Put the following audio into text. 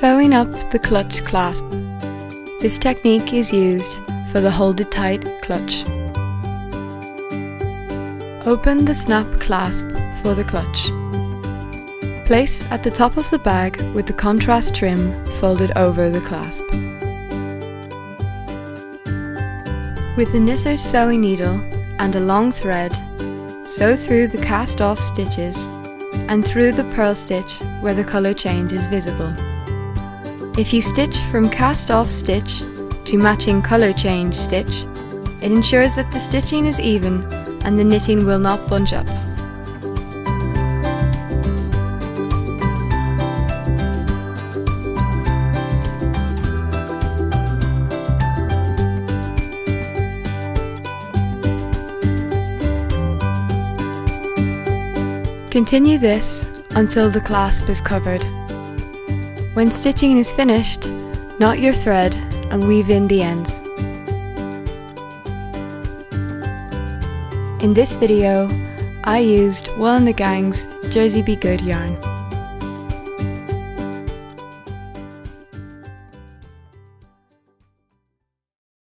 Sewing up the clutch clasp. This technique is used for the hold it tight clutch. Open the snap clasp for the clutch. Place at the top of the bag with the contrast trim folded over the clasp. With the knitter's sewing needle and a long thread, sew through the cast-off stitches and through the purl stitch where the colour change is visible. If you stitch from cast-off stitch to matching colour change stitch, it ensures that the stitching is even and the knitting will not bunch up. Continue this until the clasp is covered. When stitching is finished, knot your thread and weave in the ends. In this video, I used Wool & the Gang's Jersey Be Good yarn.